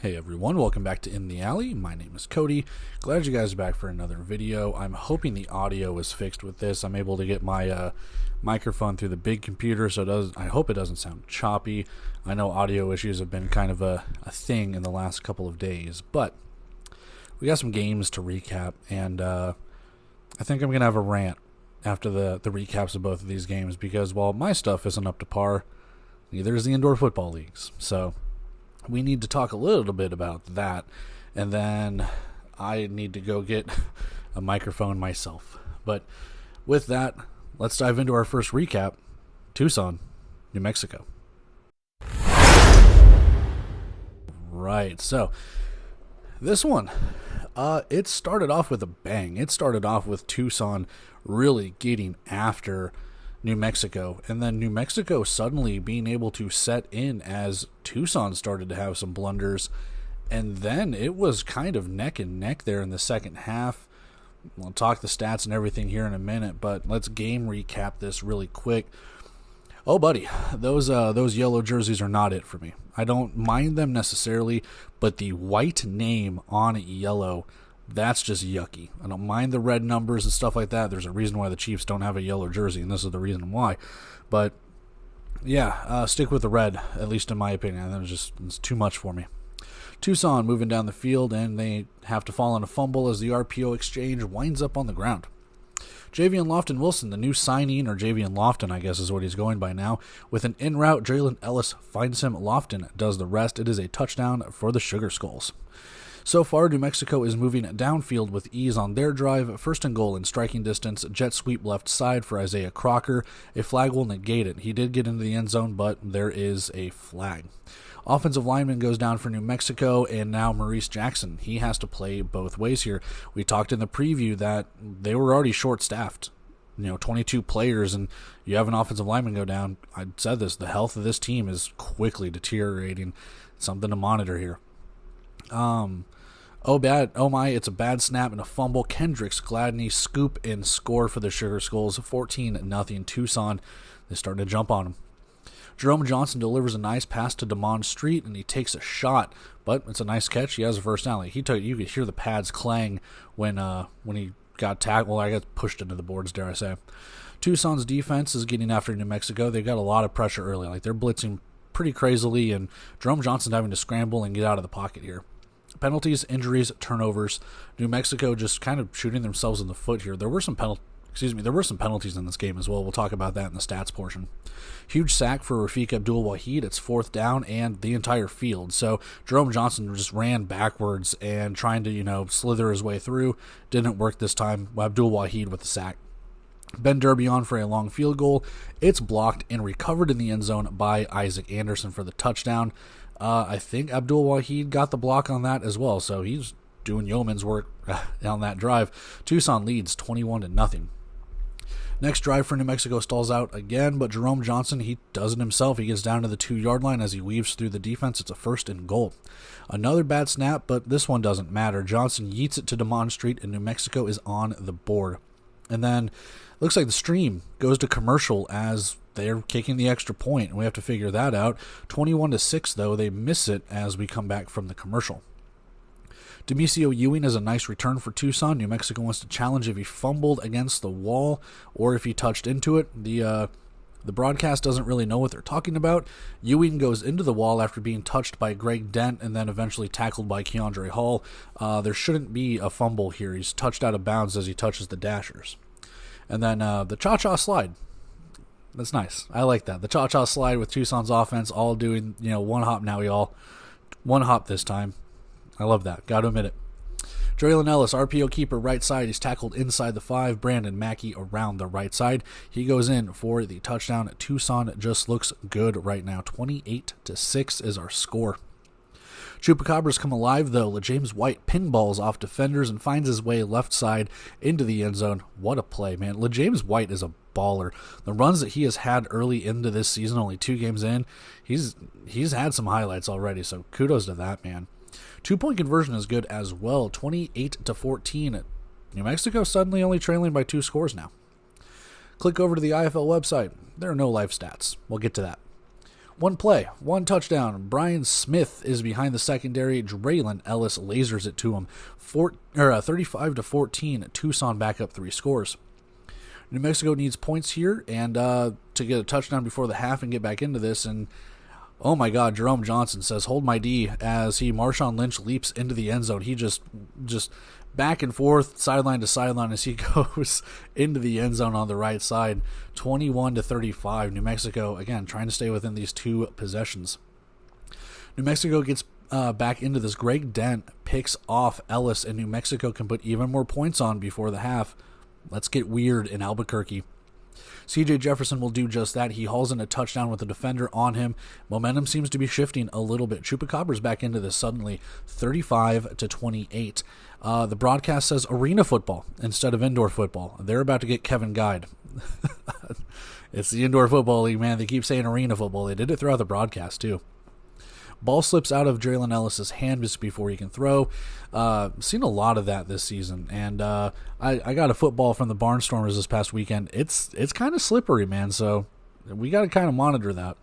Hey everyone, welcome back to In the Alley. My name is Cody. Glad you guys are back for another video. I'm hoping the audio is fixed with this. I'm able to get my microphone through the big computer, so I hope it doesn't sound choppy. I know audio issues have been kind of a thing in the last couple of days, but we got some games to recap, and I think I'm going to have a rant after the recaps of both of these games, because while my stuff isn't up to par, neither is the indoor football leagues. So we need to talk a little bit about that, and then I need to go get a microphone myself. But with that, let's dive into our first recap. Tucson, New Mexico. Right, so this one, it started off with a bang. It started off with Tucson really getting after New Mexico, and then New Mexico suddenly being able to set in as Tucson started to have some blunders, and then it was kind of neck and neck there in the second half. We'll talk the stats and everything here in a minute, but let's game recap this really quick. Oh, buddy, those yellow jerseys are not it for me. I don't mind them necessarily, but the white name on yellow, that's just yucky. I don't mind the red numbers and stuff like that. There's a reason why the Chiefs don't have a yellow jersey, and this is the reason why. But yeah, stick with the red, at least in my opinion. It's too much for me. Tucson moving down the field, and they have to fall on a fumble as the RPO exchange winds up on the ground. Javian Lofton-Wilson, the new signing, or Javian Lofton, I guess is what he's going by now, with an in-route, Jalen Ellis finds him. Lofton does the rest. It is a touchdown for the Sugar Skulls. So far, New Mexico is moving downfield with ease on their drive. First and goal in striking distance. Jet sweep left side for Isaiah Crocker. A flag will negate it. He did get into the end zone, but there is a flag. Offensive lineman goes down for New Mexico, and now Maurice Jackson. He has to play both ways here. We talked in the preview that they were already short-staffed. 22 players, and you have an offensive lineman go down. I said this, the health of this team is quickly deteriorating. Something to monitor here. It's a bad snap and a fumble. Kendricks Gladney scoop and score for the Sugar Skulls. 14-0 Tucson. They start to jump on him. Jerome Johnson delivers a nice pass to Damon Street, and he takes a shot, but it's a nice catch. He has a first down. You could hear the pads clang when he got tackled. Well, I got pushed into the boards, dare I say. Tucson's defense is getting after New Mexico. They've got a lot of pressure early. They're blitzing pretty crazily, and Jerome Johnson's having to scramble and get out of the pocket here. Penalties, injuries, turnovers. New Mexico just kind of shooting themselves in the foot here. There were some penalties in this game as well. We'll talk about that in the stats portion. Huge sack for Rafiq Abdul-Wahid. It's fourth down and the entire field. So Jerome Johnson just ran backwards and trying to, slither his way through. Didn't work this time. Abdul-Wahid with the sack. Ben Derby on for a long field goal. It's blocked and recovered in the end zone by Isaac Anderson for the touchdown. I think Abdul-Wahid got the block on that as well, so he's doing yeoman's work on that drive. Tucson leads 21-0. Next drive for New Mexico stalls out again, but Jerome Johnson, he does it himself. He gets down to the 2-yard line as he weaves through the defense. It's a first and goal. Another bad snap, but this one doesn't matter. Johnson yeets it to Damon Street, and New Mexico is on the board. And then looks like the stream goes to commercial as they're kicking the extra point, and we have to figure that out. 21-6, though. They miss it as we come back from the commercial. Demisio Ewing is a nice return for Tucson. New Mexico wants to challenge if he fumbled against the wall or if he touched into it. The broadcast doesn't really know what they're talking about. Ewing goes into the wall after being touched by Greg Dent and then eventually tackled by Keandre Hall. There shouldn't be a fumble here. He's touched out of bounds as he touches the Dashers. And then the cha-cha slide. That's nice. I like that. The cha-cha slide with Tucson's offense all doing, one hop now, y'all. One hop this time. I love that. Got to admit it. Jalen Ellis, RPO keeper, right side. He's tackled inside the 5. Brandon Mackey around the right side. He goes in for the touchdown. Tucson just looks good right now. 28-6 is our score. Chupacabras come alive, though. LaJames White pinballs off defenders and finds his way left side into the end zone. What a play, man. LaJames White is a baller. The runs that he has had early into this season, only 2 games in, he's had some highlights already, so kudos to that, man. 2-point conversion is good as well. 28-14. New Mexico suddenly only trailing by 2 scores now. Click over to the IFL website. There are no live stats. We'll get to that. One play, one touchdown. Brian Smith is behind the secondary. Draylon Ellis lasers it to him. 35-14. Tucson back up 3 scores. New Mexico needs points here and to get a touchdown before the half and get back into this. And oh my God, Jerome Johnson says, "Hold my D," as Marshawn Lynch leaps into the end zone. He just back and forth, sideline to sideline as he goes into the end zone on the right side. 21-35. New Mexico, again, trying to stay within these 2 possessions. New Mexico gets back into this. Greg Dent picks off Ellis, and New Mexico can put even more points on before the half. Let's get weird in Albuquerque. C.J. Jefferson will do just that. He hauls in a touchdown with the defender on him. Momentum seems to be shifting a little bit. Chupacabra's back into this suddenly, 35-28. The broadcast says arena football instead of indoor football. They're about to get Kevin Guide. It's the indoor football league, man. They keep saying arena football. They did it throughout the broadcast, too. Ball slips out of Draylon Ellis' hand just before he can throw. Seen a lot of that this season. And I got a football from the Barnstormers this past weekend. It's kind of slippery, man, so we got to kind of monitor that.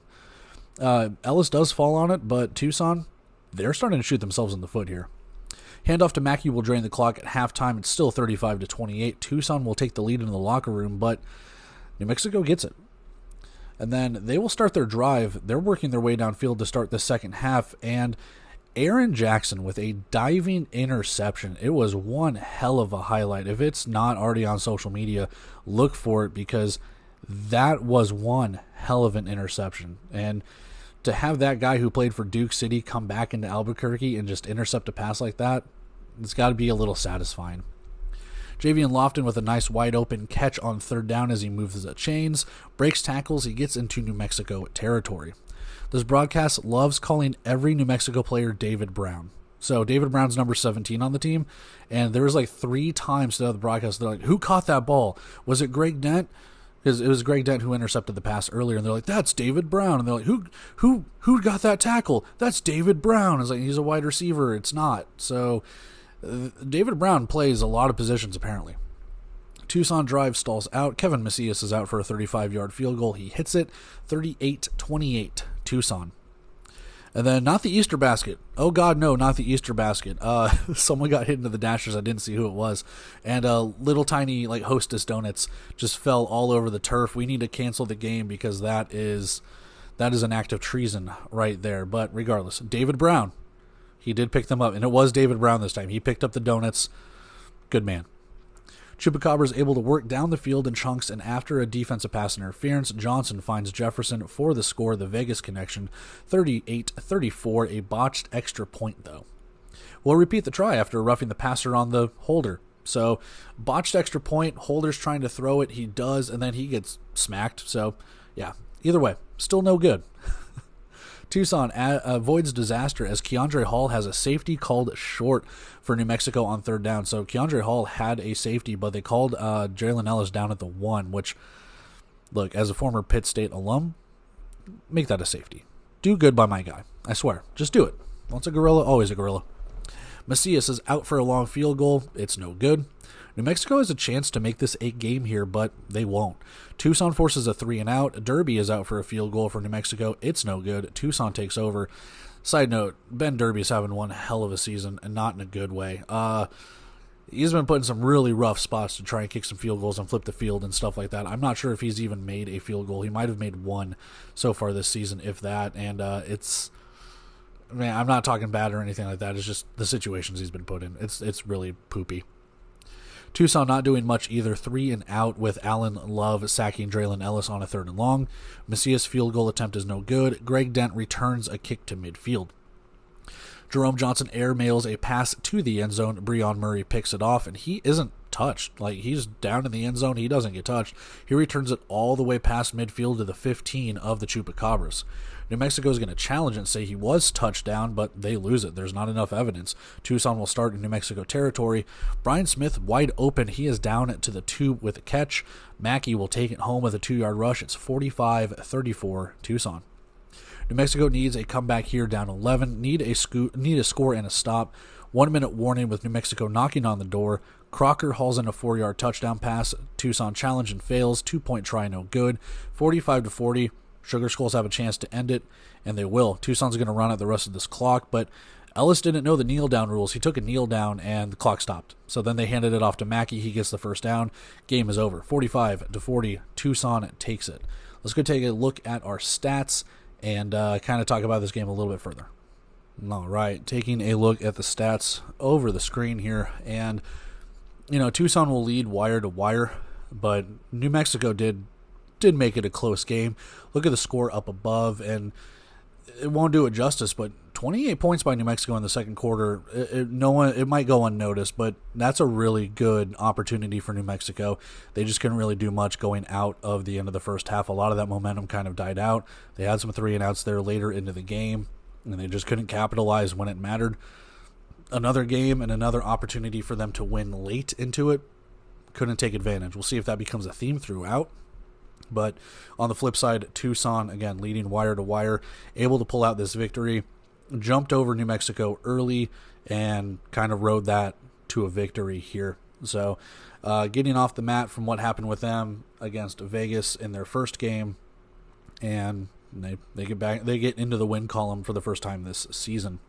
Ellis does fall on it, but Tucson, they're starting to shoot themselves in the foot here. Handoff to Mackey will drain the clock at halftime. It's still 35-28. Tucson will take the lead into the locker room, but New Mexico gets it. And then they will start their drive. They're working their way downfield to start the second half. And Aaron Jackson with a diving interception. It was one hell of a highlight. If it's not already on social media, look for it, because that was one hell of an interception. And to have that guy who played for Duke City come back into Albuquerque and just intercept a pass like that, it's got to be a little satisfying. Javian Lofton with a nice wide open catch on third down as he moves the chains, breaks tackles, he gets into New Mexico territory. This broadcast loves calling every New Mexico player David Brown. So David Brown's number 17 on the team, and there was like 3 times throughout the broadcast they're like, "Who caught that ball? Was it Greg Dent?" Because it was Greg Dent who intercepted the pass earlier, and they're like, "That's David Brown." And they're like, "Who got that tackle? That's David Brown." It's like, he's a wide receiver. It's not. So David Brown plays a lot of positions, apparently. Tucson drive stalls out. Kevin Macias is out for a 35-yard field goal. He hits it. 38-28, Tucson. And then not the Easter basket. Oh, God, no, not the Easter basket. Someone got hit into the dashers. I didn't see who it was. And little tiny Hostess donuts just fell all over the turf. We need to cancel the game because that is an act of treason right there. But regardless, David Brown, he did pick them up. And it was David Brown this time. He picked up the donuts. Good man. Chupacabra is able to work down the field in chunks, and after a defensive pass interference, Johnson finds Jefferson for the score, the Vegas connection, 38-34, a botched extra point, though. We'll repeat the try after roughing the passer on the holder. So, botched extra point, Holder's trying to throw it, he does, and then he gets smacked. So, yeah, either way, still no good. Tucson avoids disaster as Keandre Hall has a safety called short for New Mexico on third down. So Keandre Hall had a safety, but they called Draylon Ellis down at the 1, which, look, as a former Pitt State alum, make that a safety. Do good by my guy. I swear. Just do it. Once a gorilla, always a gorilla. Macias is out for a long field goal. It's no good. New Mexico has a chance to make this a game here, but they won't. Tucson forces a 3-and-out. Derby is out for a field goal for New Mexico. It's no good. Tucson takes over. Side note, Ben Derby's having one hell of a season, and not in a good way. He's been put in some really rough spots to try and kick some field goals and flip the field and stuff like that. I'm not sure if he's even made a field goal. He might have made one so far this season, if that, and man, I'm not talking bad or anything like that. It's just the situations he's been put in. It's really poopy. Tucson not doing much either. 3-and-out with Allen Love sacking Draylon Ellis on a 3rd and long. Macias' field goal attempt is no good. Greg Dent returns a kick to midfield. Jerome Johnson airmails a pass to the end zone. Breon Murray picks it off, and he isn't touched. He's down in the end zone. He doesn't get touched. He returns it all the way past midfield to the 15 of the Chupacabras. New Mexico is going to challenge and say he was touched down, but they lose it. There's not enough evidence. Tucson will start in New Mexico territory. Brian Smith wide open. He is down to the 2 with a catch. Mackey will take it home with a 2-yard rush. It's 45-34 Tucson. New Mexico needs a comeback here, down 11. Need a score and a stop. 1-minute warning with New Mexico knocking on the door. Crocker hauls in a 4-yard touchdown pass. Tucson challenge and fails. 2-point try, no good. 45-40. Sugar Skulls have a chance to end it, and they will. Tucson's going to run out the rest of this clock, but Ellis didn't know the kneel down rules. He took a kneel down, and the clock stopped. So then they handed it off to Mackey. He gets the first down. Game is over. 45-40. Tucson takes it. Let's go take a look at our stats and kind of talk about this game a little bit further. All right, taking a look at the stats over the screen here, and Tucson will lead wire to wire, but New Mexico did make it a close game. Look at the score up above, and it won't do it justice, but 28 points by New Mexico in the second quarter. It might go unnoticed, but that's a really good opportunity for New Mexico. They just couldn't really do much going out of the end of the first half. A lot of that momentum kind of died out. They had some 3-and-outs there later into the game, and they just couldn't capitalize when it mattered. Another game and another opportunity for them to win late into it. Couldn't take advantage. We'll see if that becomes a theme throughout. But on the flip side, Tucson, again, leading wire to wire, able to pull out this victory, jumped over New Mexico early and kind of rode that to a victory here. So getting off the mat from what happened with them against Vegas in their first game, and they get into the win column for the first time this season.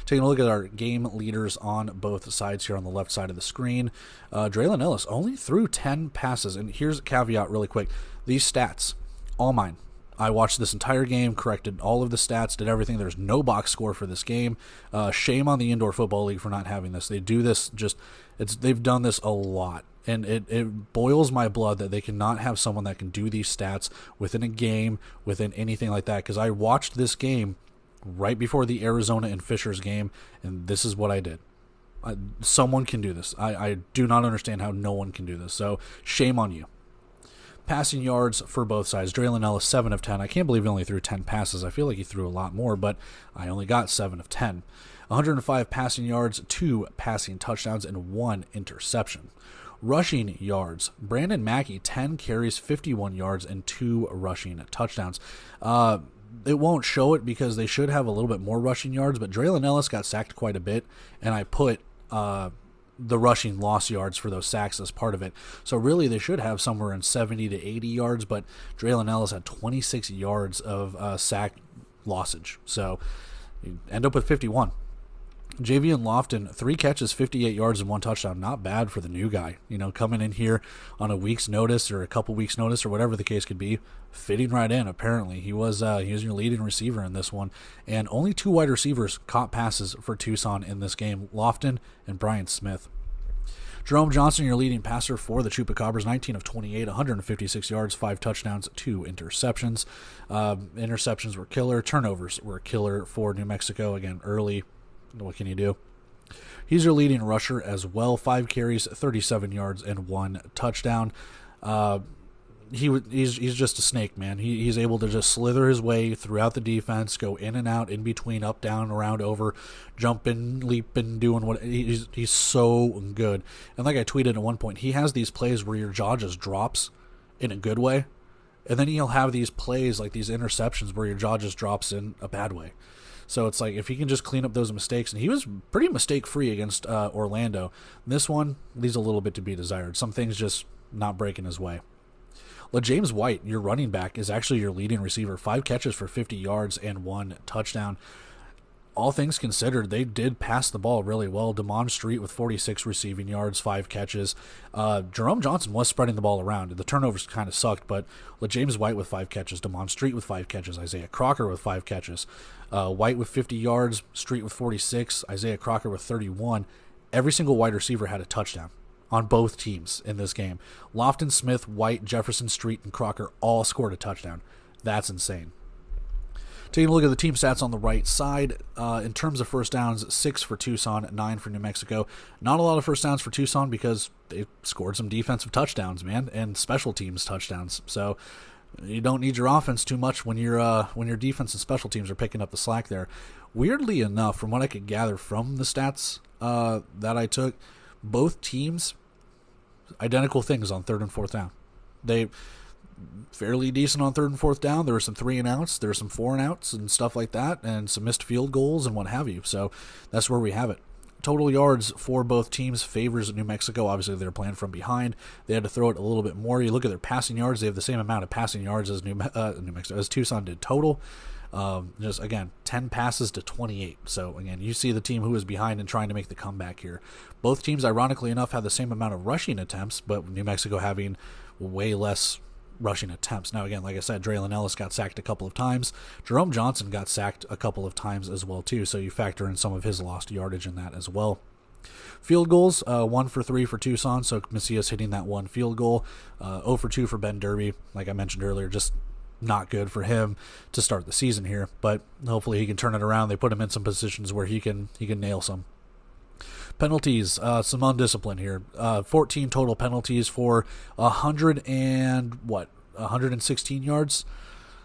Taking a look at our game leaders on both sides here on the left side of the screen. Draylon Ellis only threw 10 passes. And here's a caveat really quick. These stats, all mine. I watched this entire game, corrected all of the stats, did everything. There's no box score for this game. Shame on the Indoor Football League for not having this. They do this they've done this a lot. And it boils my blood that they cannot have someone that can do these stats within a game, within anything like that. Because I watched this game right before the Arizona and Fishers game, and this is what I did. Someone can do this. I do not understand how no one can do this. So shame on you. Passing yards for both sides. Draylon Ellis, 7 of 10. I can't believe he only threw 10 passes. I feel like he threw a lot more, but I only got 7 of 10. 105 passing yards, 2 passing touchdowns, and 1 interception. Rushing yards. Brandon Mackey, 10 carries, 51 yards, and 2 rushing touchdowns. It won't show it because they should have a little bit more rushing yards, but Draylon Ellis got sacked quite a bit, and I put the rushing loss yards for those sacks as part of it. So really they should have somewhere in 70 to 80 yards, but Draylon Ellis had 26 yards of sack lossage. So you end up with 51. Javian Lofton, 3 catches, 58 yards, and 1 touchdown. Not bad for the new guy. Coming in here on a week's notice or a couple weeks' notice or whatever the case could be, fitting right in, apparently. He was your leading receiver in this one. And only 2 wide receivers caught passes for Tucson in this game, Lofton and Brian Smith. Jerome Johnson, your leading passer for the Chupacabras, 19 of 28, 156 yards, 5 touchdowns, 2 interceptions. Interceptions were killer. Turnovers were killer for New Mexico, again, early. What can you do? He's your leading rusher as well. 5 carries, 37 yards, and 1 touchdown. He's just a snake, man. He's able to just slither his way throughout the defense, go in and out, in between, up, down, around, over, jumping, leaping, doing what. He's so good. And like I tweeted at one point, he has these plays where your jaw just drops in a good way, and then he'll have these plays like these interceptions where your jaw just drops in a bad way. So it's like if he can just clean up those mistakes, and he was pretty mistake-free against Orlando. This one leaves a little bit to be desired. Some things just not breaking his way. James White, your running back, is actually your leading receiver. 5 catches for 50 yards and 1 touchdown. All things considered, they did pass the ball really well. Damon Street with 46 receiving yards, 5 catches. Jerome Johnson was spreading the ball around. The turnovers kind of sucked, but James White with 5 catches, Damon Street with 5 catches, Isaiah Crocker with 5 catches. White with 50 yards, Street with 46, Isaiah Crocker with 31. Every single wide receiver had a touchdown on both teams in this game. Lofton, Smith, White, Jefferson, Street, and Crocker all scored a touchdown. That's insane. Taking a look at the team stats on the right side, in terms of first downs, 6 for Tucson, 9 for New Mexico. Not a lot of first downs for Tucson because they scored some defensive touchdowns, man, and special teams touchdowns. So you don't need your offense too much when your defense and special teams are picking up the slack there. Weirdly enough, from what I could gather from the stats that I took, both teams identical things on 3rd and 4th down. They fairly decent on 3rd and 4th down. There were some 3-and-outs, there were some 4-and-outs and stuff like that, and some missed field goals and what have you. So that's where we have it. total yards for both teams favors New Mexico. Obviously, they're playing from behind. They had to throw it a little bit more. You look at their passing yards; they have the same amount of passing yards as New Mexico, as Tucson did total. Just again, 10 passes to 28. So again, you see the team who is behind and trying to make the comeback here. Both teams, ironically enough, had the same amount of rushing attempts, but New Mexico having way less rushing attempts. Now again, like I said, Draylon Ellis got sacked a couple of times. Jerome Johnson got sacked a couple of times as well too. So you factor in some of his lost yardage in that as well. Field goals, 1 for 3 for Tucson. So Macias hitting that one field goal. 0 for 2 for Ben Derby. Like I mentioned earlier, just not good for him to start the season here, but hopefully he can turn it around. They put him in some positions where he can nail some. Penalties, some undiscipline here. 14 total penalties for 116 yards.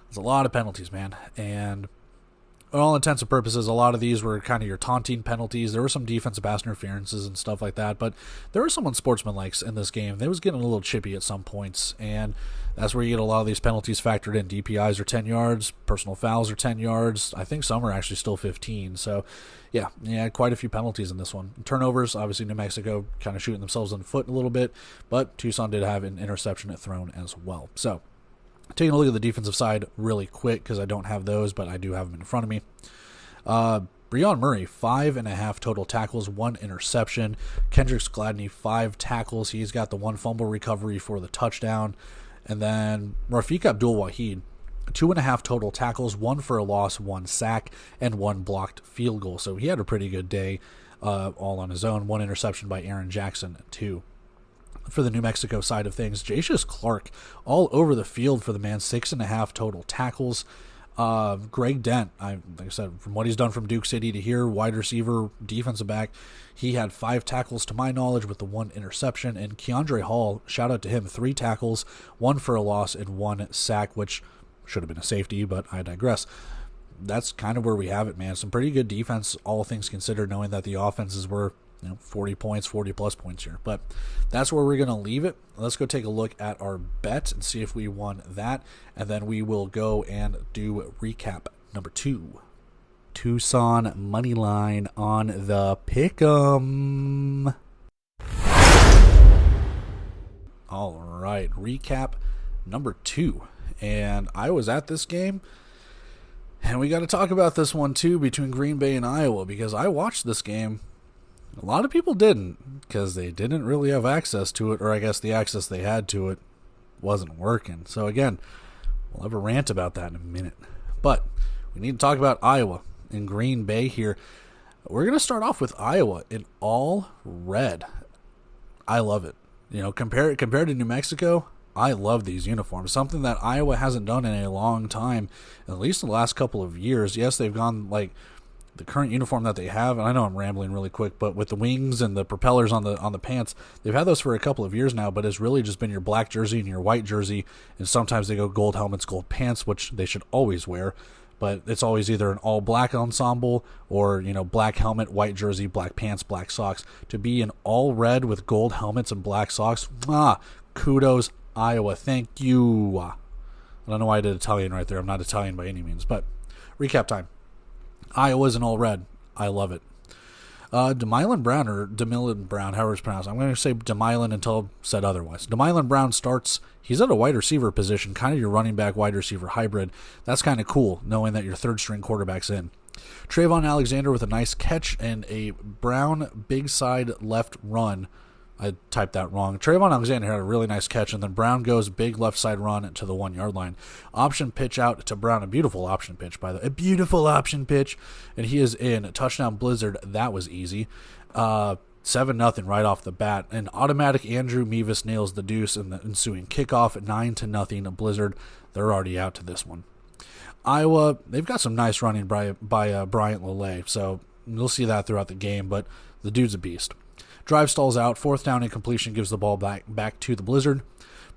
That's a lot of penalties, man. And for all intents and purposes, a lot of these were kind of your taunting penalties. There were some defensive pass interferences and stuff like that, but there were some unsportsmanlike in this game. They was getting a little chippy at some points, and that's where you get a lot of these penalties factored in. DPIs are 10 yards, personal fouls are 10 yards. I think some are actually still 15. So, yeah, quite a few penalties in this one. Turnovers, obviously New Mexico kind of shooting themselves in the foot a little bit, but Tucson did have an interception thrown as well. So, taking a look at the defensive side really quick because I don't have those, but I do have them in front of me. Breon Murray, 5.5 total tackles, 1 interception. Kendricks Gladney, 5 tackles. He's got the 1 fumble recovery for the touchdown. And then Rafiq Abdul-Wahid, 2.5 total tackles, 1 for a loss, 1 sack, and 1 blocked field goal. So he had a pretty good day all on his own. 1 interception by Aaron Jackson, too. For the New Mexico side of things, Jasius Clark all over the field for the man, 6.5 total tackles. Greg Dent, like I said, from what he's done from Duke City to here, wide receiver, defensive back, he had 5 tackles to my knowledge with the 1 interception. And Keandre Hall, shout out to him, 3 tackles, 1 for a loss, and 1 sack, which should have been a safety, but I digress. That's kind of where we have it, man. Some pretty good defense, all things considered, knowing that the offenses were 40 points, 40 plus points here. But that's where we're going to leave it. Let's go take a look at our bet and see if we won that. And then we will go and do recap number 2. Tucson money line on the pick'em. All right, recap number 2. And I was at this game. And we got to talk about this one too between Green Bay and Iowa, because I watched this game. A lot of people didn't, because they didn't really have access to it, or I guess the access they had to it wasn't working. So again, we'll have a rant about that in a minute. But we need to talk about Iowa and Green Bay here. We're going to start off with Iowa in all red. I love it. Compared to New Mexico, I love these uniforms. Something that Iowa hasn't done in a long time, at least in the last couple of years. Yes, they've gone like the current uniform that they have, and I know I'm rambling really quick, but with the wings and the propellers on the pants, they've had those for a couple of years now, but it's really just been your black jersey and your white jersey, and sometimes they go gold helmets, gold pants, which they should always wear, but it's always either an all-black ensemble or, black helmet, white jersey, black pants, black socks. To be in all red with gold helmets and black socks, kudos, Iowa, thank you. I don't know why I did Italian right there. I'm not Italian by any means, but recap time. Iowa's in all red. I love it. DeMylan Brown, however it's pronounced. I'm going to say DeMylan until said otherwise. DeMylan Brown starts. He's at a wide receiver position, kind of your running back wide receiver hybrid. That's kind of cool, knowing that your third string quarterback's in. Trayvon Alexander with a nice catch and a Brown big side left run. I typed that wrong. Trayvon Alexander had a really nice catch, and then Brown goes big left side run to the 1 yard line. Option pitch out to Brown. A beautiful option pitch, by the way. A beautiful option pitch. And he is in. Touchdown Blizzard. That was easy. 7-0 right off the bat. And automatic Andrew Mevis nails the deuce in the ensuing kickoff. 9-0 Blizzard. They're already out to this one. Iowa, they've got some nice running by Bryant Lele. So you'll see that throughout the game, but the dude's a beast. Drive stalls out, 4th down and completion gives the ball back to the Blizzard.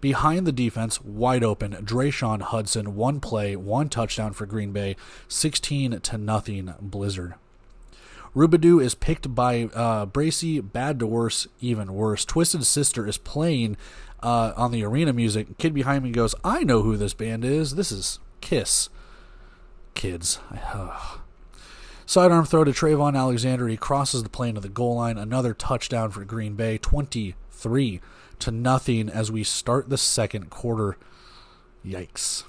Behind the defense, wide open, Drayshawn Hudson, 1 play, 1 touchdown for Green Bay, 16-0 Blizzard. Rubidoo is picked by Bracy, bad to worse, even worse. Twisted Sister is playing on the arena music. Kid behind me goes, I know who this band is. This is Kiss. Kids. Sidearm throw to Trayvon Alexander. He crosses the plane to the goal line. Another touchdown for Green Bay. 23-0 as we start the second quarter. Yikes.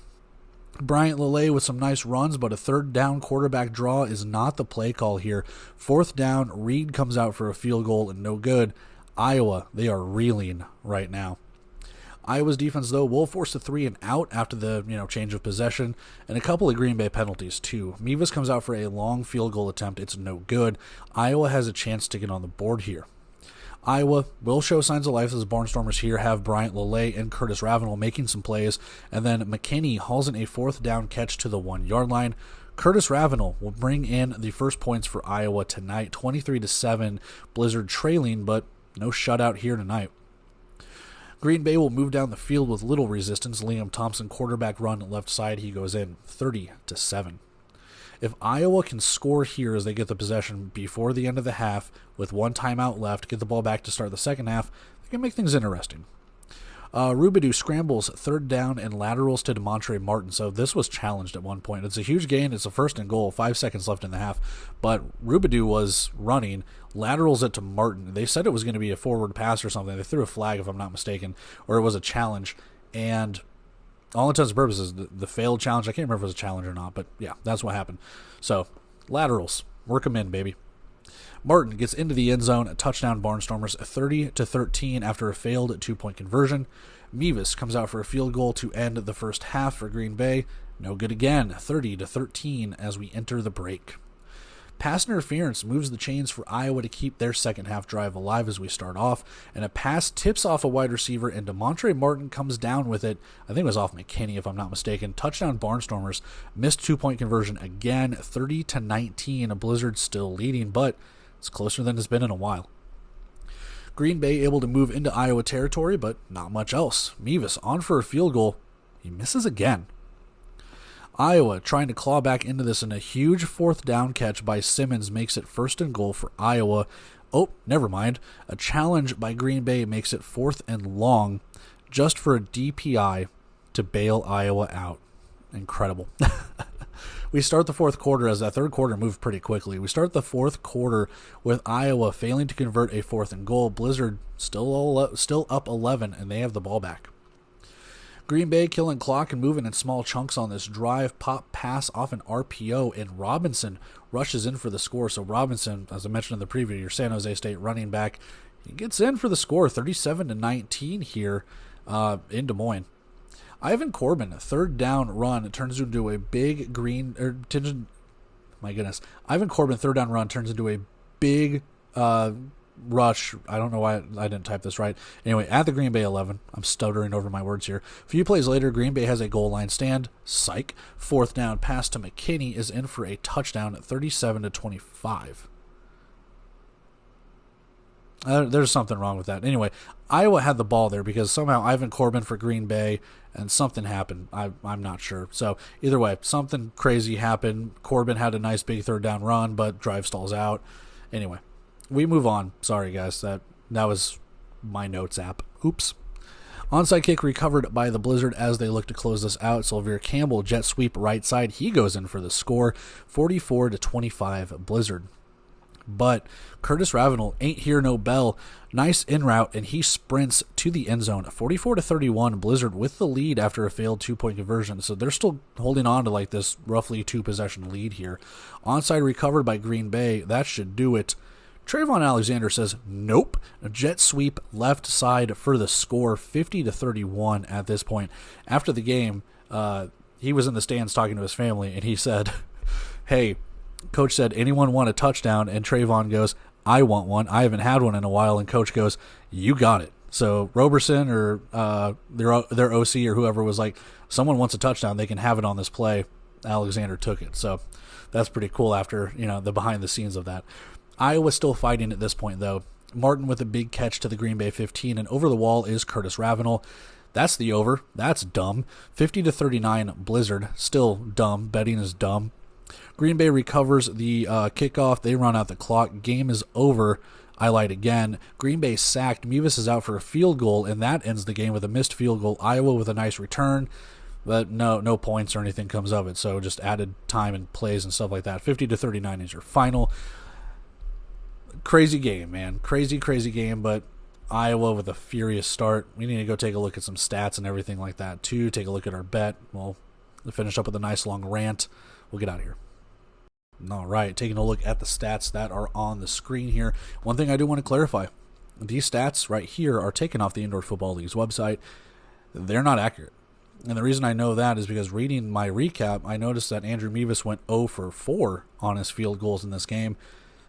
Bryant LeLay with some nice runs, but a third down quarterback draw is not the play call here. Fourth down, Reed comes out for a field goal and no good. Iowa, they are reeling right now. Iowa's defense, though, will force a 3 and out after the change of possession, and a couple of Green Bay penalties, too. Mevis comes out for a long field goal attempt. It's no good. Iowa has a chance to get on the board here. Iowa will show signs of life as the Barnstormers here have Bryant LeLay and Curtis Ravenel making some plays, and then McKinney hauls in a fourth down catch to the 1-yard line. Curtis Ravenel will bring in the first points for Iowa tonight, 23-7, Blizzard trailing, but no shutout here tonight. Green Bay will move down the field with little resistance. Liam Thompson quarterback run left side. He goes in 30-7. If Iowa can score here as they get the possession before the end of the half with one timeout left, get the ball back to start the second half, they can make things interesting. Rubidoux scrambles third down and laterals to DeMontre Martin. So this was challenged at one point. It's a huge gain. It's a first and goal, 5 seconds left in the half. But Rubidoux was running, laterals it to Martin. They said it was going to be a forward pass or something. They threw a flag, if I'm not mistaken, or it was a challenge. And all intents and purposes, the failed challenge, I can't remember if it was a challenge or not, but yeah, that's what happened. So, laterals, work them in, baby. Martin gets into the end zone, a touchdown Barnstormers, 30-13 after a failed 2-point conversion. Mevis comes out for a field goal to end the first half for Green Bay. No good again, 30-13 as we enter the break. Pass interference moves the chains for Iowa to keep their second half drive alive as we start off, and a pass tips off a wide receiver, and DeMontre Martin comes down with it. I think it was off McKinney, if I'm not mistaken. Touchdown Barnstormers, missed 2-point conversion again, 30-19. A Blizzard still leading, but it's closer than it's been in a while. Green Bay able to move into Iowa territory, but not much else. Mevis on for a field goal. He misses again. Iowa trying to claw back into this, and a huge fourth down catch by Simmons makes it first and goal for Iowa. Oh, never mind. A challenge by Green Bay makes it fourth and long just for a DPI to bail Iowa out. Incredible. We start the fourth quarter as that third quarter moved pretty quickly. We start the fourth quarter with Iowa failing to convert a fourth and goal. Blizzard still up 11, and they have the ball back. Green Bay killing clock and moving in small chunks on this drive. Pop pass off an RPO, and Robinson rushes in for the score. So Robinson, as I mentioned in the preview, your San Jose State running back, he gets in for the score, 37-19 here in Des Moines. Ivan Corbin, third down run, turns into a big Ivan Corbin, third down run, turns into a big rush. I don't know why I didn't type this right. Anyway, at the Green Bay 11, I'm stuttering over my words here. A few plays later, Green Bay has a goal line stand. Psych. Fourth down pass to McKinney is in for a touchdown at 37-25. There's something wrong with that. Anyway, Iowa had the ball there because somehow Ivan Corbin for Green Bay and something happened. I'm not sure. So either way, something crazy happened. Corbin had a nice big third down run, but drive stalls out. Anyway, we move on. Sorry, guys. That was my notes app. Oops. Onside kick recovered by the Blizzard as they look to close this out. Sylvia Campbell, jet sweep right side. He goes in for the score, 44-25 Blizzard. But Curtis Ravenel ain't here no bell. Nice in route, and he sprints to the end zone. 44-31, Blizzard with the lead after a failed 2-point conversion. So they're still holding on to like this roughly 2-possession lead here. Onside recovered by Green Bay. That should do it. Trayvon Alexander says nope. A jet sweep left side for the score, 50-31 at this point. After the game, he was in the stands talking to his family, and he said, hey, Coach said, anyone want a touchdown? And Trayvon goes, I want one. I haven't had one in a while. And Coach goes, you got it. So Roberson or their OC or whoever was like, someone wants a touchdown, they can have it on this play. Alexander took it. So that's pretty cool after, the behind the scenes of that. Iowa's still fighting at this point, though. Martin with a big catch to the Green Bay 15, and over the wall is Curtis Ravenel. That's the over. That's dumb. 50-39 Blizzard. Still dumb. Betting is dumb. Green Bay recovers the kickoff. They run out the clock. Game is over. I lied again. Green Bay sacked. Mevis is out for a field goal, and that ends the game with a missed field goal. Iowa with a nice return. but no points or anything comes of it. So just added time and plays and stuff like that. 50-39 is your final. Crazy game, man. Crazy game, but Iowa with a furious start. We need to go take a look at some stats and everything like that, too. Take a look at our bet. We'll finish up with a nice long rant. We'll get out of here. All right, taking a look at the stats that are on the screen here. One thing I do want to clarify. These stats right here are taken off the Indoor Football League's website. They're not accurate. And the reason I know that is because reading my recap, I noticed that Andrew Mevis went 0 for 4 on his field goals in this game.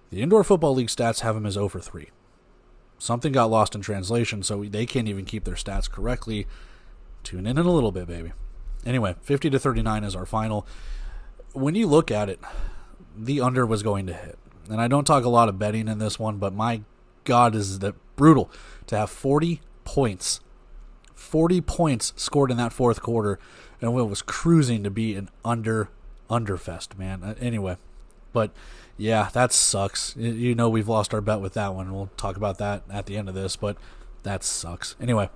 The Indoor Football League stats have him as 0 for 3. Something got lost in translation, so they can't even keep their stats correctly. Tune in a little bit, baby. Anyway, 50-39 is our final. When you look at it, the under was going to hit. And I don't talk a lot of betting in this one, but my God, is that brutal to have 40 points. 40 points scored in that fourth quarter, and it was cruising to be an underfest, man. Anyway, but yeah, that sucks. You know we've lost our bet with that one. We'll talk about that at the end of this, but that sucks. Anyway,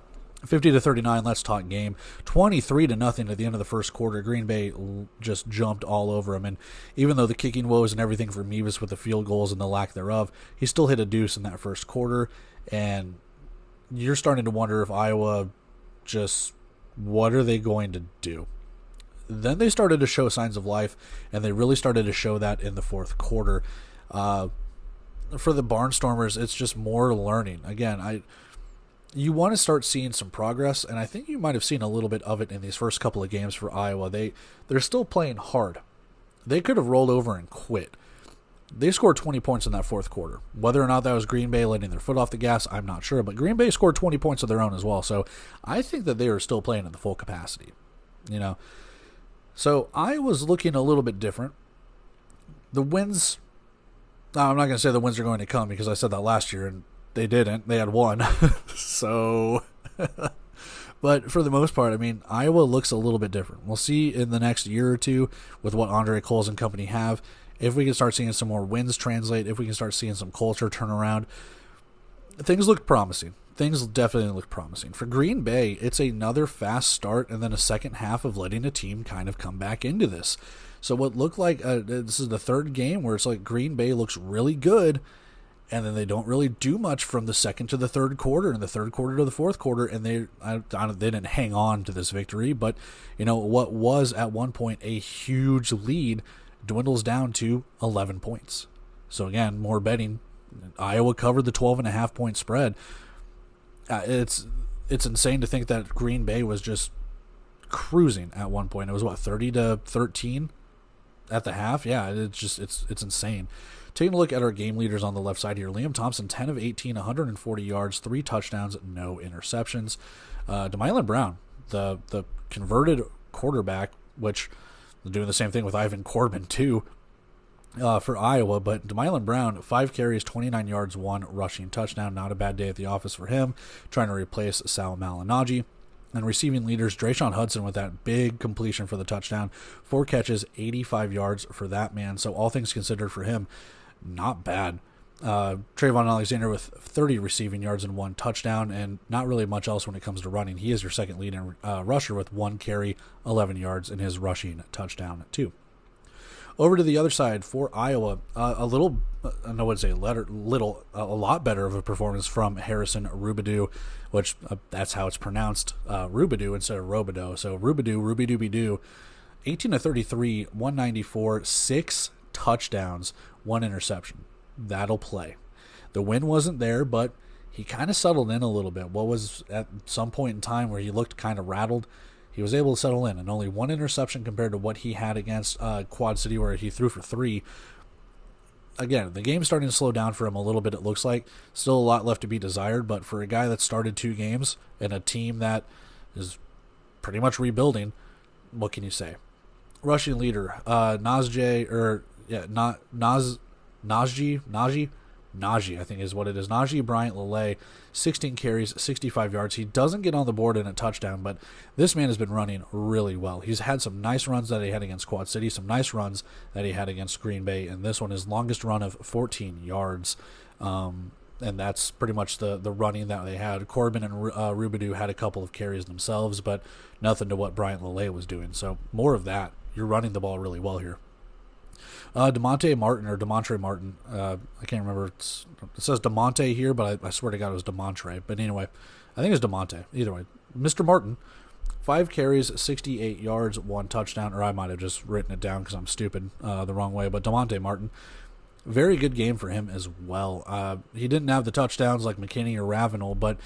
50-39, let's talk game. 23-0 at the end of the first quarter. Green Bay just jumped all over him, and even though the kicking woes and everything for Mevis with the field goals and the lack thereof, he still hit a deuce in that first quarter, and you're starting to wonder if Iowa just, what are they going to do? Then they started to show signs of life, and they really started to show that in the fourth quarter. For the Barnstormers, it's just more learning. Again, you want to start seeing some progress, and I think you might have seen a little bit of it in these first couple of games for Iowa. They're still playing hard. They could have rolled over and quit. They scored 20 points in that fourth quarter. Whether or not that was Green Bay letting their foot off the gas, I'm not sure, but Green Bay scored 20 points of their own as well, so I think that they are still playing at the full capacity. So Iowa's looking a little bit different. The wins, I'm not going to say the wins are going to come because I said that last year, and they didn't. They had one. So, but for the most part, I mean, Iowa looks a little bit different. We'll see in the next year or two with what Andre Coles and company have, if we can start seeing some more wins translate, if we can start seeing some culture turn around. Things look promising. Things definitely look promising. For Green Bay, it's another fast start and then a second half of letting a team kind of come back into this. So what looked like, this is the third game where it's like Green Bay looks really good, and then they don't really do much from the second to the third quarter, and the third quarter to the fourth quarter, and they didn't hang on to this victory. But, what was at one point a huge lead dwindles down to 11 points. So again, more betting. Iowa covered the 12.5 point spread. It's insane to think that Green Bay was just cruising at one point. It was 30-13 at the half. Yeah, it's insane. Taking a look at our game leaders on the left side here. Liam Thompson, 10 of 18, 140 yards, 3 touchdowns, no interceptions. Demylan Brown, the converted quarterback, which they're doing the same thing with Ivan Corbin too, for Iowa, but Demylan Brown, 5 carries, 29 yards, 1 rushing touchdown. Not a bad day at the office for him, trying to replace Sal Malignaggi. And receiving leaders, Drayshawn Hudson with that big completion for the touchdown. 4 catches, 85 yards for that man. So all things considered for him, not bad. Trayvon Alexander with 30 receiving yards and 1 touchdown, and not really much else when it comes to running. He is your second leading rusher with 1 carry, 11 yards in his rushing touchdown too. Over to the other side for Iowa, a lot better of a performance from Harrison Rubidoux, which that's how it's pronounced, Rubidoux instead of Robidoux. So Rubidoux, 18-33, 194, 6 touchdowns, 1 interception. That'll play. The win wasn't there, but he kind of settled in a little bit. What was at some point in time where he looked kind of rattled, he was able to settle in, and only 1 interception compared to what he had against Quad City, where he threw for 3. Again, the game's starting to slow down for him a little bit, it looks like. Still a lot left to be desired, but for a guy that started 2 games and a team that is pretty much rebuilding, what can you say? Rushing leader, Najee, I think is what it is. Najee Bryant Lele, 16 carries, 65 yards. He doesn't get on the board in a touchdown, but this man has been running really well. He's had some nice runs that he had against Quad City, some nice runs that he had against Green Bay, and this one, his longest run of 14 yards. and that's pretty much the running that they had. Corbin and Rubidoux had a couple of carries themselves, but nothing to what Bryant Lele was doing. So more of that. You're running the ball really well here. Demontre Martin. I can't remember. It says DeMonte here, but I swear to God it was Demontre. But anyway, I think it's DeMonte. Either way, Mr. Martin, 5 carries, 68 yards, 1 touchdown. Or I might have just written it down because I'm stupid the wrong way. But DeMonte Martin, very good game for him as well. He didn't have the touchdowns like McKinney or Ravenel, but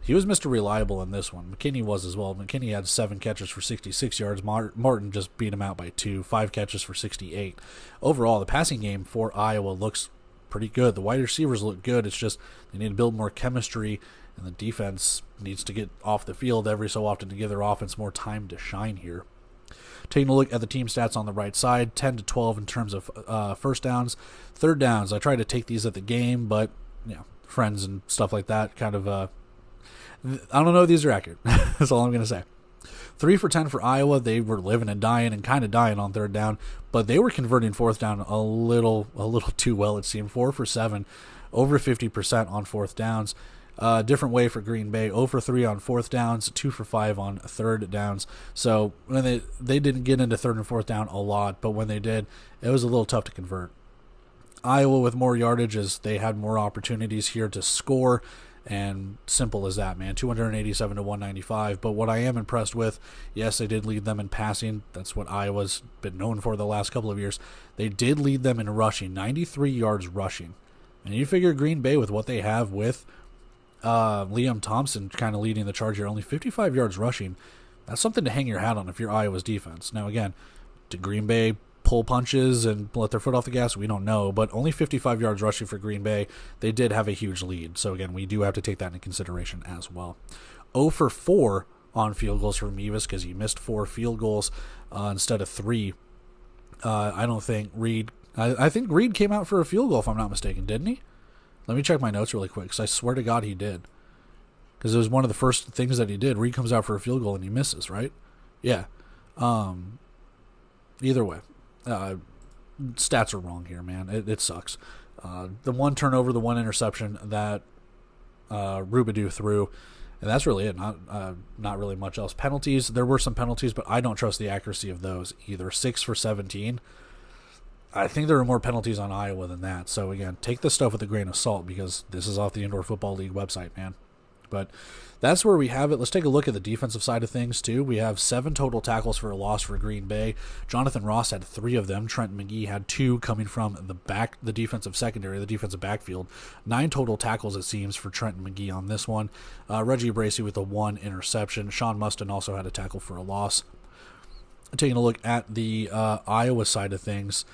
he was Mr. Reliable in this one. McKinney was as well. McKinney had 7 catches for 66 yards. Martin just beat him out by 2, 5 catches for 68. Overall, the passing game for Iowa looks pretty good. The wide receivers look good. It's just they need to build more chemistry, and the defense needs to get off the field every so often to give their offense more time to shine here. Taking a look at the team stats on the right side, 10 to 12 in terms of first downs. Third downs, I try to take these at the game, but friends and stuff like that kind of I don't know if these are accurate. That's all I'm going to say. 3 for 10 for Iowa. They were living and dying and kind of dying on third down, but they were converting fourth down a little too well, it seemed. 4 for 7, over 50% on fourth downs. Different way for Green Bay. 0 for 3 on fourth downs, 2 for 5 on third downs. So when they didn't get into third and fourth down a lot, but when they did, it was a little tough to convert. Iowa with more yardage as they had more opportunities here to score. And simple as that, man. 287 to 195. But what I am impressed with, yes, they did lead them in passing. That's what Iowa's been known for the last couple of years. They did lead them in rushing, 93 yards rushing. And you figure Green Bay with what they have with Liam Thompson kind of leading the charge here, only 55 yards rushing. That's something to hang your hat on if you're Iowa's defense. Now, again, did Green Bay pull punches and let their foot off the gas? We don't know, but only 55 yards rushing for Green Bay. They did have a huge lead, so again, we do have to take that into consideration as well. 0 for 4 on field goals for Mevis because he missed 4 field goals instead of 3. I don't think Reed... I think Reed came out for a field goal, if I'm not mistaken, didn't he? Let me check my notes really quick, because I swear to God he did. Because it was one of the first things that he did. Reed comes out for a field goal and he misses, right? Yeah. Either way. Stats are wrong here, man. It sucks. The 1 turnover, the 1 interception that Rubidoux threw, and that's really it. Not really much else. Penalties, there were some penalties, but I don't trust the accuracy of those either. 6 for 17. I think there are more penalties on Iowa than that. So again, take this stuff with a grain of salt because this is off the Indoor Football League website, man. But that's where we have it. Let's take a look at the defensive side of things, too. We have 7 total tackles for a loss for Green Bay. Jonathan Ross had 3 of them. Trent McGee had 2 coming from the defensive secondary, the defensive backfield. 9 total tackles, it seems, for Trent McGee on this one. Reggie Bracey with a 1 interception. Sean Mustin also had a tackle for a loss. Taking a look at the Iowa side of things,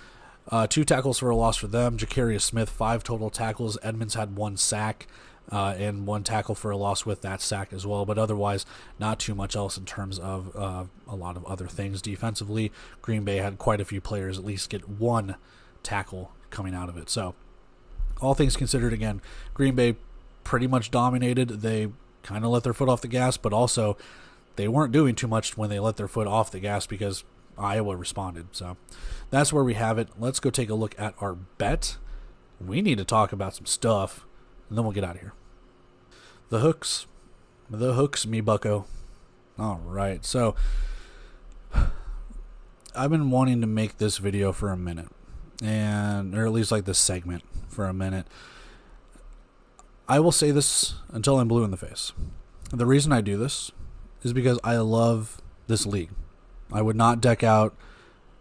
2 tackles for a loss for them. Jacarius Smith, 5 total tackles. Edmonds had 1 sack. And 1 tackle for a loss with that sack as well. But otherwise, not too much else in terms of a lot of other things. Defensively, Green Bay had quite a few players at least get 1 tackle coming out of it. So, all things considered, again, Green Bay pretty much dominated. They kind of let their foot off the gas, but also they weren't doing too much when they let their foot off the gas because Iowa responded. So, that's where we have it. Let's go take a look at our bet. We need to talk about some stuff, and then we'll get out of here. The hooks, me bucko. All right, so I've been wanting to make this video for a minute, or at least like this segment for a minute. I will say this until I'm blue in the face. The reason I do this is because I love this league. I would not deck out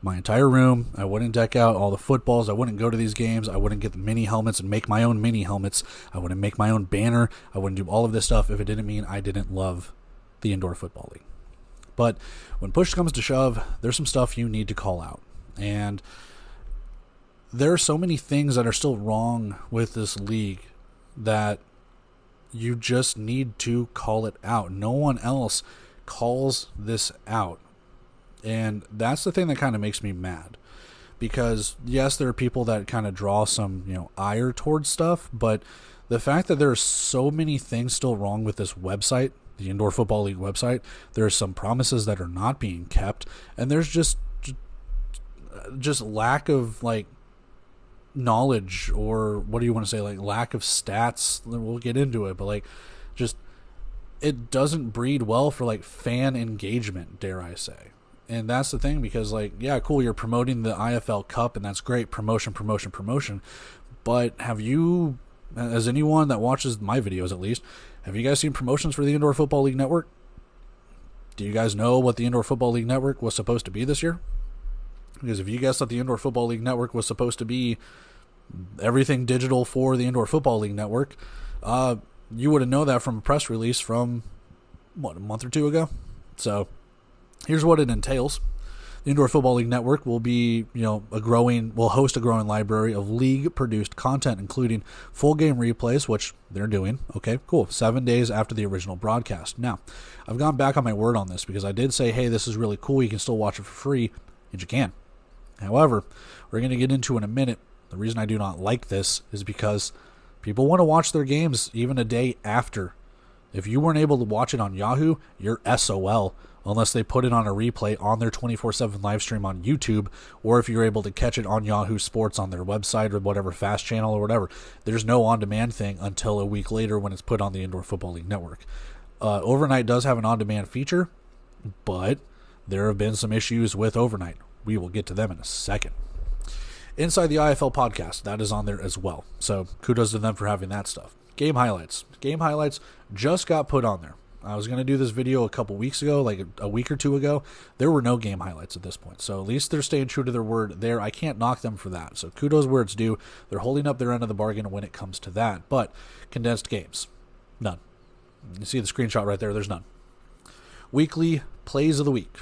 my entire room. I wouldn't deck out all the footballs. I wouldn't go to these games. I wouldn't get the mini helmets and make my own mini helmets. I wouldn't make my own banner. I wouldn't do all of this stuff if it didn't mean I didn't love the Indoor Football League. But when push comes to shove, there's some stuff you need to call out. And there are so many things that are still wrong with this league that you just need to call it out. No one else calls this out. And that's the thing that kind of makes me mad. Because, yes, there are people that kind of draw some, ire towards stuff, but the fact that there are so many things still wrong with this website, the Indoor Football League website, there are some promises that are not being kept, and there's just lack of, knowledge, or what do you want to say, like lack of stats. We'll get into it, but like just it doesn't breed well for like fan engagement, dare I say. And that's the thing, because like, yeah, cool, you're promoting the IFL Cup and that's great, promotion. But have you, as anyone that watches my videos at least, have you guys seen promotions for the Indoor Football League Network? Do you guys know what the Indoor Football League Network was supposed to be this year? Because if you guys thought the Indoor Football League Network was supposed to be everything digital for the Indoor Football League Network, you would have known that from a press release from, a month or two ago? So here's what it entails. The Indoor Football League Network will be, will host a growing library of league-produced content, including full game replays, which they're doing. Okay, cool. 7 days after the original broadcast. Now, I've gone back on my word on this because I did say, hey, this is really cool. You can still watch it for free, and you can. However, we're going to get into in a minute. The reason I do not like this is because people want to watch their games even a day after. If you weren't able to watch it on Yahoo, you're SOL, unless they put it on a replay on their 24/7 live stream on YouTube, or if you're able to catch it on Yahoo Sports on their website or whatever, Fast Channel or whatever. There's no on-demand thing until a week later when it's put on the Indoor Football League Network. Overnight does have an on-demand feature, but there have been some issues with Overnight. We will get to them in a second. Inside the IFL podcast, that is on there as well. So kudos to them for having that stuff. Game highlights. Game highlights just got put on there. I was going to do this video a couple weeks ago, like a week or two ago. There were no game highlights at this point. So at least they're staying true to their word there. I can't knock them for that. So kudos where it's due. They're holding up their end of the bargain when it comes to that. But condensed games, none. You see the screenshot right there. There's none. Weekly plays of the week,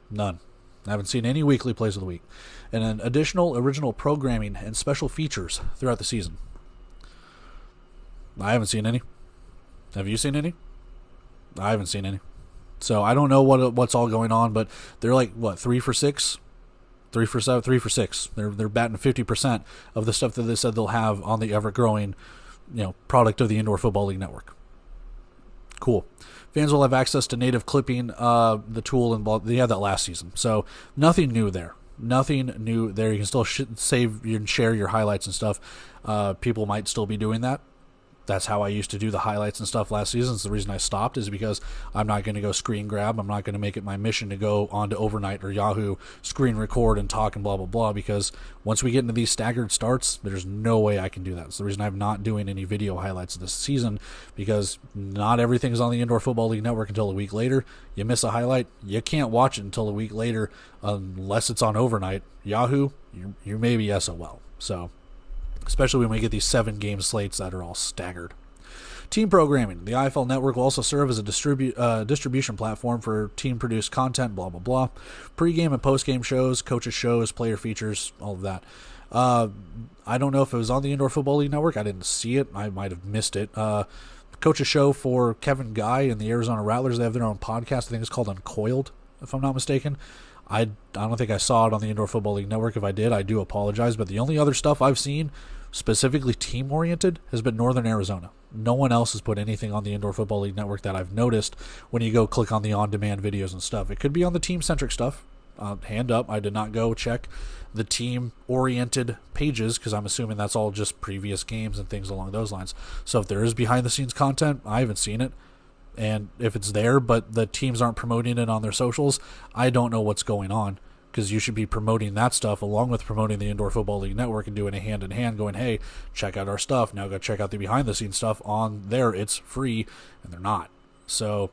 none. I haven't seen any weekly plays of the week. And then additional original programming and special features throughout the season. I haven't seen any. Have you seen any? I haven't seen any. So I don't know what's all going on, but they're like, 3 for 6? 3 for 7? 3 for 6. They're batting 50% of the stuff that they said they'll have on the ever-growing, product of the Indoor Football League Network. Cool. Fans will have access to native clipping, the tool, and they had that last season. So nothing new there. Nothing new there. You can still save and share your highlights and stuff. People might still be doing that. That's how I used to do the highlights and stuff last season. So the reason I stopped is because I'm not going to go screen grab. I'm not going to make it my mission to go onto Overnight or Yahoo, screen record and talk and blah, blah, blah, because once we get into these staggered starts, there's no way I can do that. It's the reason I'm not doing any video highlights this season, because not everything's on the Indoor Football League Network until a week later. You miss a highlight, you can't watch it until a week later unless it's on Overnight. Yahoo, you may be SOL. So especially when we get these 7-game slates that are all staggered. Team programming. The IFL network will also serve as a distribution platform for team-produced content, blah, blah, blah. Pre-game and post-game shows, coaches' shows, player features, all of that. I don't know if it was on the Indoor Football League Network. I didn't see it. I might have missed it. Coaches' show for Kevin Guy and the Arizona Rattlers. They have their own podcast. I think it's called Uncoiled, if I'm not mistaken. I don't think I saw it on the Indoor Football League Network. If I did, I do apologize. But the only other stuff I've seen, specifically team-oriented, has been Northern Arizona. No one else has put anything on the Indoor Football League Network that I've noticed when you go click on the on-demand videos and stuff. It could be on the team-centric stuff. Hand up, I did not go check the team-oriented pages, because I'm assuming that's all just previous games and things along those lines. So if there is behind-the-scenes content, I haven't seen it. And if it's there, but the teams aren't promoting it on their socials, I don't know what's going on, because you should be promoting that stuff along with promoting the Indoor Football League Network and doing a hand-in-hand going, hey, check out our stuff. Now go check out the behind-the-scenes stuff on there. It's free, and they're not. So,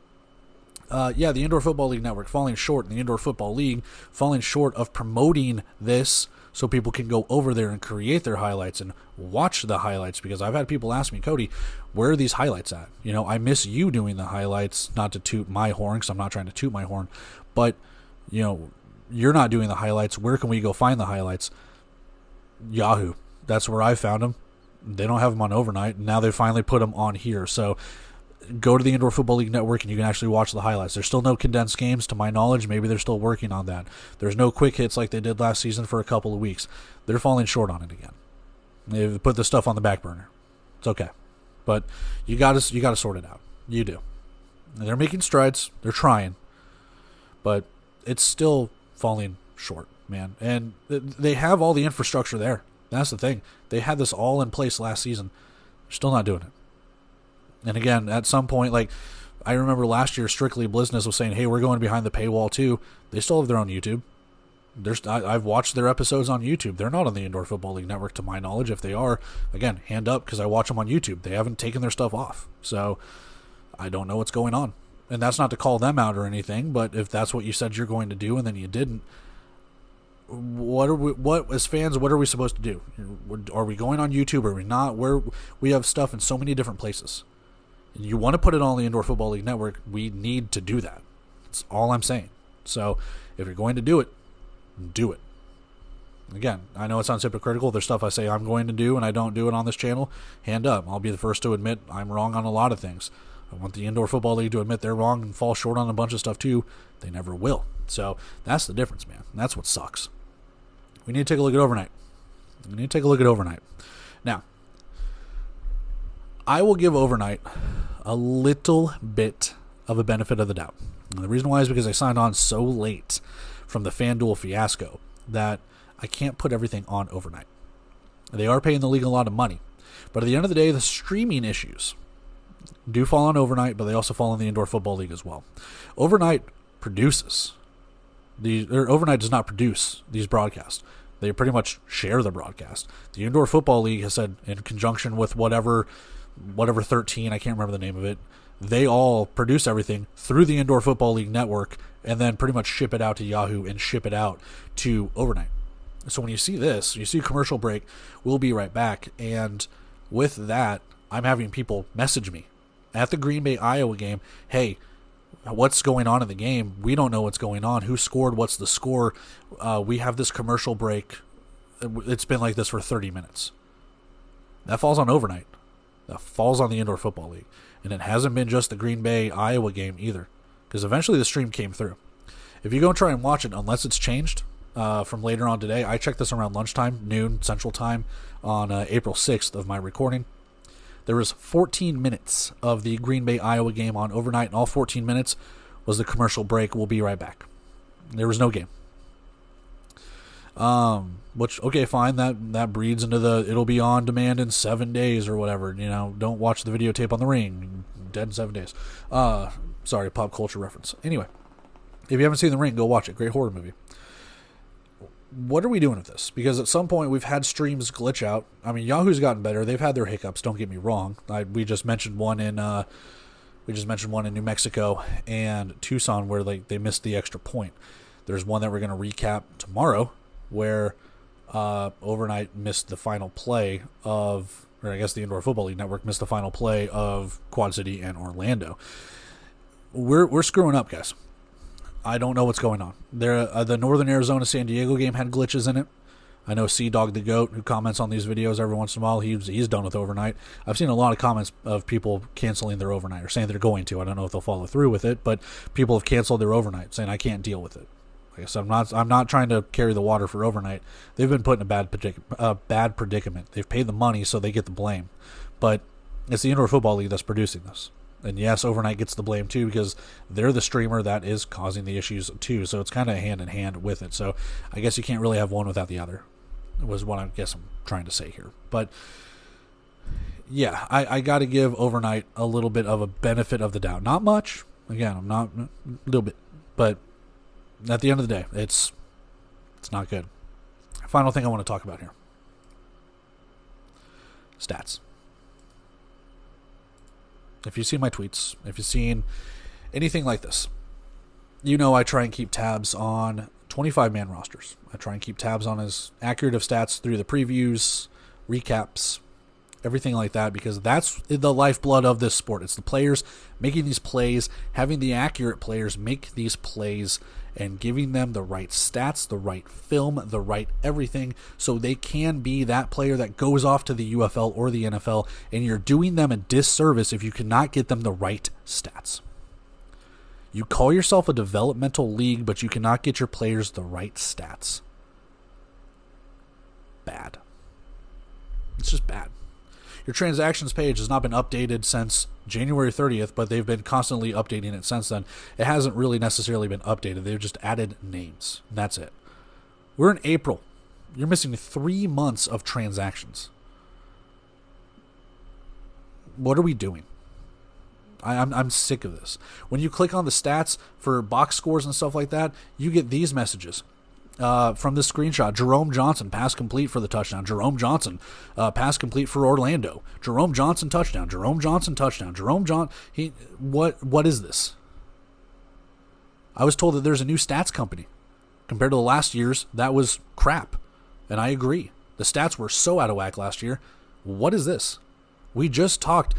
the Indoor Football League Network falling short, and the Indoor Football League falling short of promoting this so people can go over there and create their highlights and watch the highlights, because I've had people ask me, Cody, where are these highlights at? I miss you doing the highlights, not to toot my horn, because I'm not trying to toot my horn, but, you're not doing the highlights. Where can we go find the highlights? Yahoo. That's where I found them. They don't have them on Overnight, and now they finally put them on here. So go to the Indoor Football League Network and you can actually watch the highlights. There's still no condensed games to my knowledge. Maybe they're still working on that. There's no quick hits like they did last season for a couple of weeks. They're falling short on it again. They've put this stuff on the back burner. It's okay. But you got to sort it out. You do. And they're making strides. They're trying. But it's still falling short, man. And they have all the infrastructure there. That's the thing. They had this all in place last season. They're still not doing it. And again, at some point, like, I remember last year, Strictly Business was saying, hey, we're going behind the paywall too. They still have their own YouTube. I've watched their episodes on YouTube. They're not on the Indoor Football League Network, to my knowledge. If they are, again, hand up, because I watch them on YouTube. They haven't taken their stuff off. So I don't know what's going on. And that's not to call them out or anything, but if that's what you said you're going to do and then you didn't, as fans, what are we supposed to do? Are we going on YouTube? Are we not? We have stuff in so many different places. And you want to put it on the Indoor Football League Network, we need to do that. That's all I'm saying. So if you're going to do it, do it. Again, I know it sounds hypocritical. There's stuff I say I'm going to do and I don't do it on this channel. Hand up. I'll be the first to admit I'm wrong on a lot of things. I want the Indoor Football League to admit they're wrong and fall short on a bunch of stuff too. They never will. So that's the difference, man. That's what sucks. We need to take a look at overnight. Now, I will give overnight a little bit of a benefit of the doubt. And the reason why is because I signed on so late from the FanDuel fiasco that I can't put everything on overnight. They are paying the league a lot of money. But at the end of the day, the streaming issues do fall on overnight, but they also fall on the Indoor Football League as well. Overnight does not produce these broadcasts. They pretty much share the broadcast. The Indoor Football League has said, in conjunction with whatever 13, I can't remember the name of it, they all produce everything through the Indoor Football League network and then pretty much ship it out to Yahoo and ship it out to overnight. So when you see this, you see commercial break, we'll be right back. And with that, I'm having people message me at the Green Bay, Iowa game, hey, what's going on in the game? We don't know what's going on. Who scored? What's the score? We have this commercial break. It's been like this for 30 minutes. That falls on overnight. That falls on the Indoor Football League. And it hasn't been just the Green Bay, Iowa game either. Because eventually the stream came through. If you go and try and watch it, unless it's changed from later on today, I checked this around lunchtime, noon, Central Time, on April 6th of my recording. There was 14 minutes of the Green Bay, Iowa game on overnight, and all 14 minutes was the commercial break. We'll be right back. There was no game. Which, okay, fine, that breeds into the, it'll be on demand in 7 days or whatever. You know, don't watch the videotape on the Ring. Dead in 7 days. Sorry, pop culture reference. Anyway, if you haven't seen The Ring, go watch it. Great horror movie. What are we doing with this? Because at some point we've had streams glitch out. I mean, Yahoo's gotten better. They've had their hiccups. Don't get me wrong. We just mentioned one in New Mexico and Tucson where they missed the extra point. There's one that we're going to recap tomorrow where overnight missed the final play of, or I guess the Indoor Football League Network missed the final play of Quad City and Orlando. We're screwing up, guys. I don't know what's going on. The Northern Arizona San Diego game had glitches in it. I know Dog the Goat, who comments on these videos every once in a while, he's done with overnight. I've seen a lot of comments of people canceling their overnight or saying they're going to. I don't know if they'll follow through with it, but people have canceled their overnight, saying I can't deal with it. Like I said, I'm not trying to carry the water for overnight. They've been put in a bad predicament. They've paid the money, so they get the blame. But it's the Indoor Football League that's producing this. And yes, overnight gets the blame too because they're the streamer that is causing the issues too. So it's kind of hand in hand with it. So I guess you can't really have one without the other, was what I guess I'm trying to say here. But yeah, I got to give overnight a little bit of a benefit of the doubt. Not much. Again, I'm not a little bit, but at the end of the day, it's not good. Final thing I want to talk about here. Stats. If you've seen my tweets, if you've seen anything like this, you know I try and keep tabs on 25-man rosters. I try and keep tabs on as accurate of stats through the previews, recaps, everything like that, because that's the lifeblood of this sport. It's the players making these plays, having the accurate players make these plays, and giving them the right stats, the right film, the right everything, so they can be that player that goes off to the UFL or the NFL, and you're doing them a disservice if you cannot get them the right stats. You call yourself a developmental league, but you cannot get your players the right stats. Bad. It's just bad. Your transactions page has not been updated since January 30th, but they've been constantly updating it since then. It hasn't really necessarily been updated. They've just added names, and that's it. We're in April. You're missing 3 months of transactions. What are we doing? I'm sick of this. When you click on the stats for box scores and stuff like that, you get these messages. From this screenshot, Jerome Johnson, pass complete for the touchdown. Jerome Johnson, pass complete for Orlando. Jerome Johnson, touchdown. Jerome Johnson, touchdown. What is this? I was told that there's a new stats company. Compared to the last year's, that was crap. And I agree. The stats were so out of whack last year. What is this? We just talked.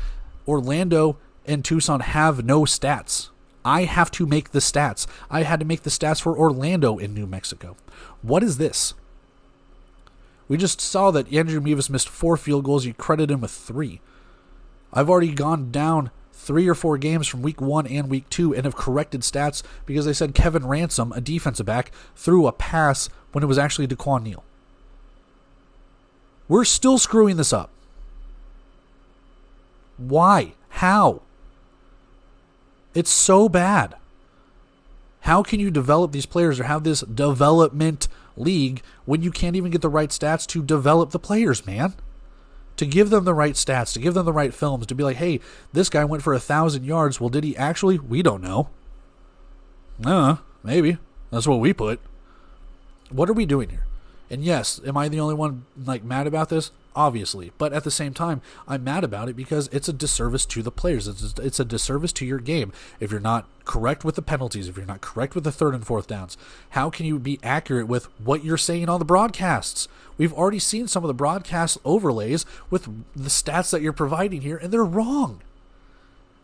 Orlando and Tucson have no stats. I have to make the stats. I had to make the stats for Orlando in New Mexico. What is this? We just saw that Andrew Mevis missed 4 field goals. You credit him with 3. I've already gone down 3 or 4 games from week 1 and week 2 and have corrected stats because they said Kevin Ransom, a defensive back, threw a pass when it was actually DeQuan Neal. We're still screwing this up. Why? How? It's so bad. How can you develop these players or have this development league when you can't even get the right stats to develop the players, man? To give them the right stats, to give them the right films, to be like, hey, this guy went for 1,000 yards. Well, did he actually? We don't know. Maybe. That's what we put. What are we doing here? And yes, am I the only one mad about this? Obviously. But at the same time, I'm mad about it because it's a disservice to the players. It's a disservice to your game. If you're not correct with the penalties, if you're not correct with the 3rd and 4th downs, how can you be accurate with what you're saying on the broadcasts? We've already seen some of the broadcast overlays with the stats that you're providing here, and they're wrong.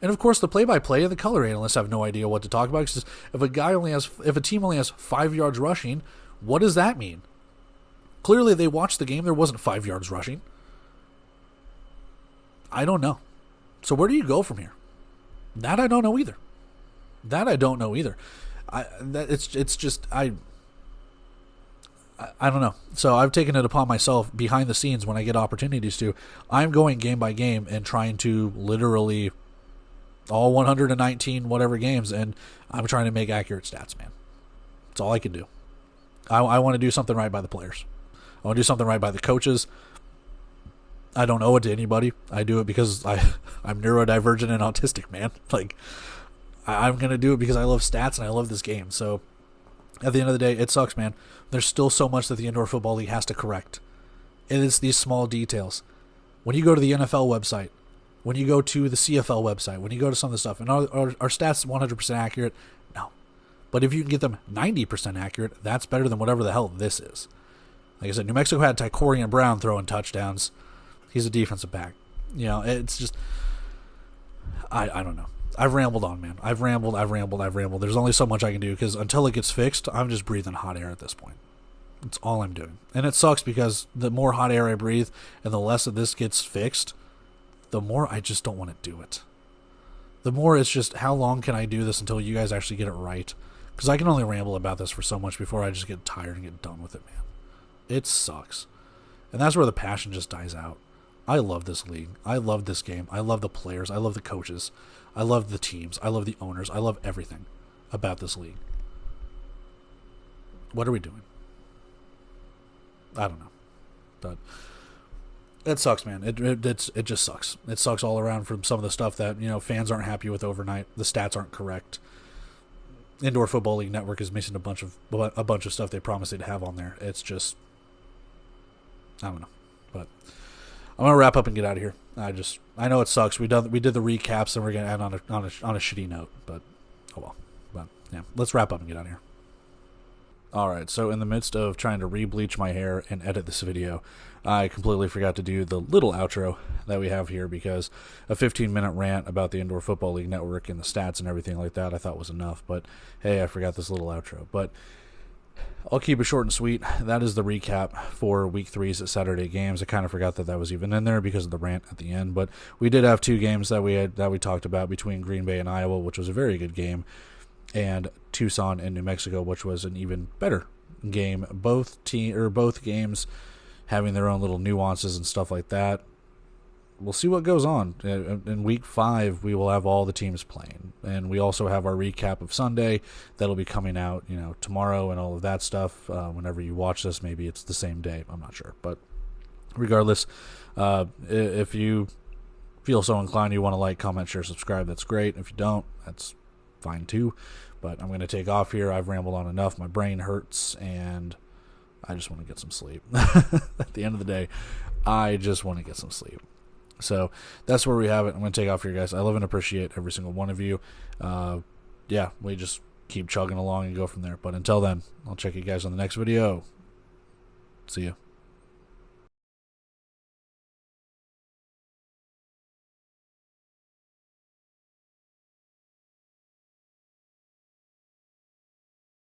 And of course, the play-by-play and the color analysts have no idea what to talk about. Because if a team only has 5 yards rushing, what does that mean? Clearly, they watched the game. There wasn't 5 yards rushing. I don't know. So where do you go from here? That I don't know either. I don't know. So I've taken it upon myself behind the scenes when I get opportunities to. I'm going game by game and trying to literally all 119 whatever games, and I'm trying to make accurate stats, man. That's all I can do. I want to do something right by the players. I want to do something right by the coaches. I don't owe it to anybody. I do it because I'm neurodivergent and autistic, man. I'm going to do it because I love stats and I love this game. So at the end of the day, it sucks, man. There's still so much that the Indoor Football League has to correct. And it's these small details. When you go to the NFL website, when you go to the CFL website, when you go to some of the stuff, and are stats 100% accurate? No. But if you can get them 90% accurate, that's better than whatever the hell this is. Like I said, New Mexico had Tycorian Brown throwing touchdowns. He's a defensive back. It's just, I don't know. I've rambled on, man. I've rambled. There's only so much I can do because until it gets fixed, I'm just breathing hot air at this point. That's all I'm doing. And it sucks because the more hot air I breathe and the less of this gets fixed, the more I just don't want to do it. The more it's just, how long can I do this until you guys actually get it right? Because I can only ramble about this for so much before I just get tired and get done with it, man. It sucks. And that's where the passion just dies out. I love this league. I love this game. I love the players. I love the coaches. I love the teams. I love the owners. I love everything about this league. What are we doing? I don't know. But it sucks, man. It just sucks. It sucks all around from some of the stuff that, fans aren't happy with overnight. The stats aren't correct. Indoor Football League Network is missing a bunch of stuff they promised they'd have on there. It's just, I don't know. But I'm gonna wrap up and get out of here. I know it sucks. We did the recaps and we're gonna end on a shitty note. But oh well. But yeah, let's wrap up and get out of here. Alright, so in the midst of trying to re-bleach my hair and edit this video, I completely forgot to do the little outro that we have here because a 15-minute rant about the Indoor Football League Network and the stats and everything like that I thought was enough, but hey, I forgot this little outro. But I'll keep it short and sweet. That is the recap for Week 3's Saturday games. I kind of forgot that was even in there because of the rant at the end, but we did have 2 games that we talked about between Green Bay and Iowa, which was a very good game, and Tucson and New Mexico, which was an even better game. Both games having their own little nuances and stuff like that. we'll see what goes on. In week 5, we will have all the teams playing, and we also have our recap of Sunday that'll be coming out, tomorrow and all of that stuff. Whenever you watch this, maybe it's the same day. I'm not sure, but regardless, if you feel so inclined, you want to like, comment, share, subscribe, that's great. If you don't, that's fine too. But I'm going to take off here. I've rambled on enough. My brain hurts, and I just want to get some sleep. At the end of the day, I just want to get some sleep. So that's where we have it. I'm going to take off here, guys. I love and appreciate every single one of you. We just keep chugging along and go from there. But until then, I'll check you guys on the next video. See ya.